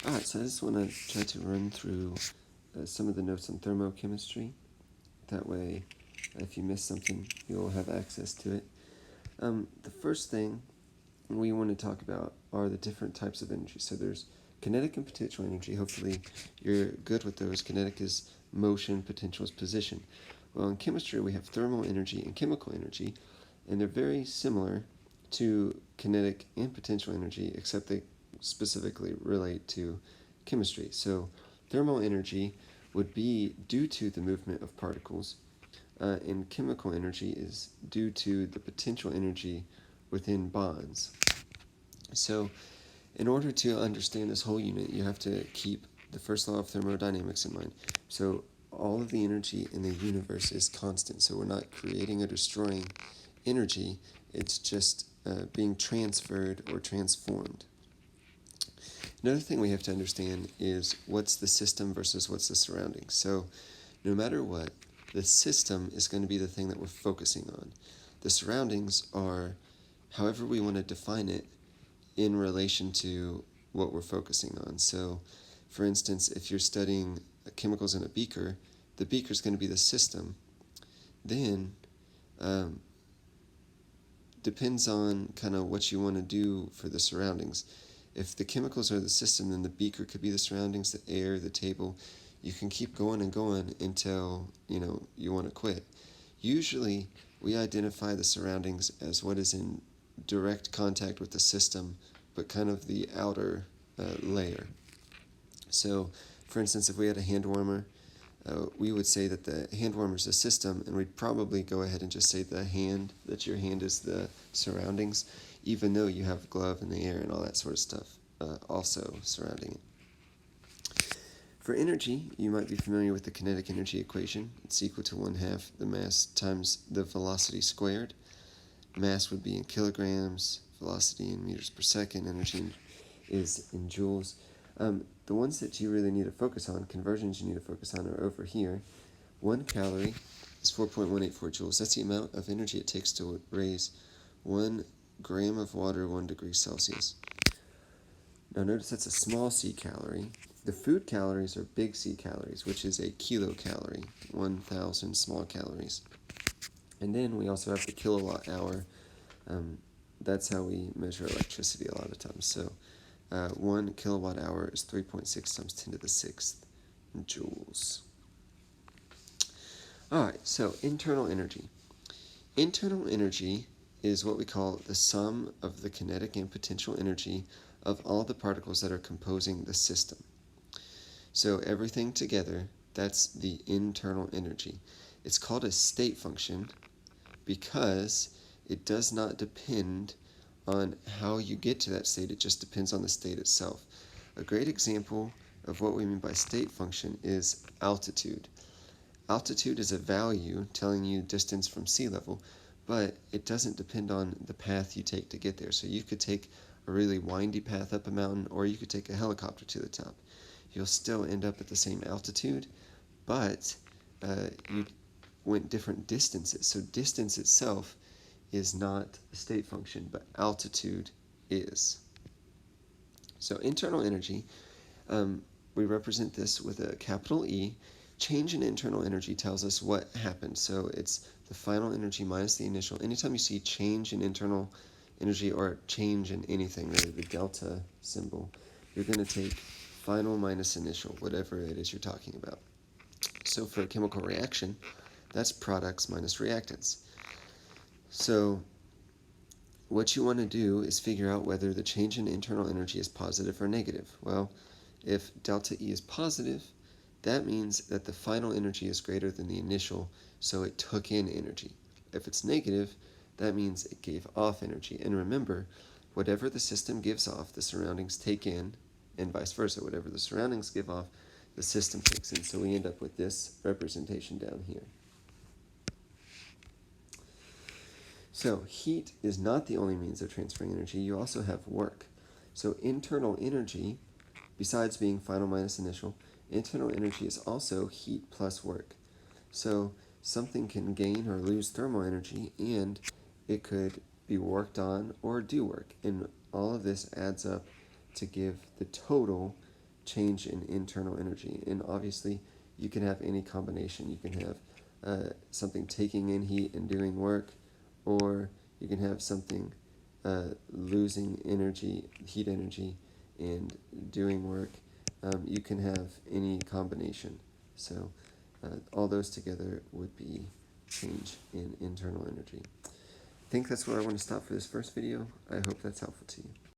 Alright, so I just want to try to run through some of the notes on thermochemistry. That way, if you miss something, you'll have access to it. The first thing we want to talk about are the different types of energy. So there's kinetic and potential energy. Hopefully you're good with those. Kinetic is motion, potential is position. Well, in chemistry, we have thermal energy and chemical energy, and they're very similar to kinetic and potential energy, except they specifically relate to chemistry. So thermal energy would be due to the movement of particles, and chemical energy is due to the potential energy within bonds. So in order to understand this whole unit, you have to keep the first law of thermodynamics in mind. So all of the energy in the universe is constant, so we're not creating or destroying energy, it's just being transferred or transformed. Another thing we have to understand is what's the system versus what's the surroundings. So no matter what, the system is going to be the thing that we're focusing on. The surroundings are however we want to define it in relation to what we're focusing on. So for instance, if you're studying chemicals in a beaker, the beaker is going to be the system. Then depends on kind of what you want to do for the surroundings. If the chemicals are the system, then the beaker could be the surroundings, the air, the table. You can keep going and going until you want to quit. Usually, we identify the surroundings as what is in direct contact with the system, but kind of the outer layer. So, for instance, if we had a hand warmer, we would say that the hand warmer is a system, and we'd probably go ahead and just say that your hand is the surroundings, even though you have a glove and the air and all that sort of stuff also surrounding it. For energy, you might be familiar with the kinetic energy equation. It's equal to 1/2 the mass times the velocity squared. Mass would be in kilograms, velocity in meters per second, energy is in joules. The ones that you really need to focus on, conversions you need to focus on, are over here. 1 calorie is 4.184 joules. That's the amount of energy it takes to raise 1 gram of water 1 degree Celsius. Now notice that's a small c calorie. The food calories are big C calories, which is a kilocalorie, 1,000 small calories. And then we also have the kilowatt hour. That's how we measure electricity a lot of times. So 1 kilowatt hour is 3.6 times 10 to the 6th joules. Alright, so internal energy. Internal energy is what we call the sum of the kinetic and potential energy of all the particles that are composing the system. So everything together, that's the internal energy. It's called a state function because it does not depend on how you get to that state, it just depends on the state itself. A great example of what we mean by state function is altitude. Altitude is a value telling you distance from sea level, but it doesn't depend on the path you take to get there. So you could take a really windy path up a mountain, or you could take a helicopter to the top. You'll still end up at the same altitude, but you went different distances. So distance itself is not a state function, but altitude is. So internal energy, we represent this with a capital E. Change in internal energy tells us what happened. So it's the final energy minus the initial. Anytime you see change in internal energy or change in anything, really the delta symbol, you're going to take final minus initial, whatever it is you're talking about. So for a chemical reaction, that's products minus reactants. So what you want to do is figure out whether the change in internal energy is positive or negative. Well, if delta E is positive, that means that the final energy is greater than the initial, so it took in energy. If it's negative, that means it gave off energy. And remember, whatever the system gives off, the surroundings take in, and vice versa. Whatever the surroundings give off, the system takes in. So we end up with this representation down here. So heat is not the only means of transferring energy. You also have work. So internal energy, besides being final minus initial, internal energy is also heat plus work. So something can gain or lose thermal energy, and it could be worked on or do work. And all of this adds up to give the total change in internal energy. And obviously, you can have any combination. You can have something taking in heat and doing work, or you can have something losing energy, heat energy, and doing work. You can have any combination. So all those together would be change in internal energy. I think that's where I want to stop for this first video. I hope that's helpful to you.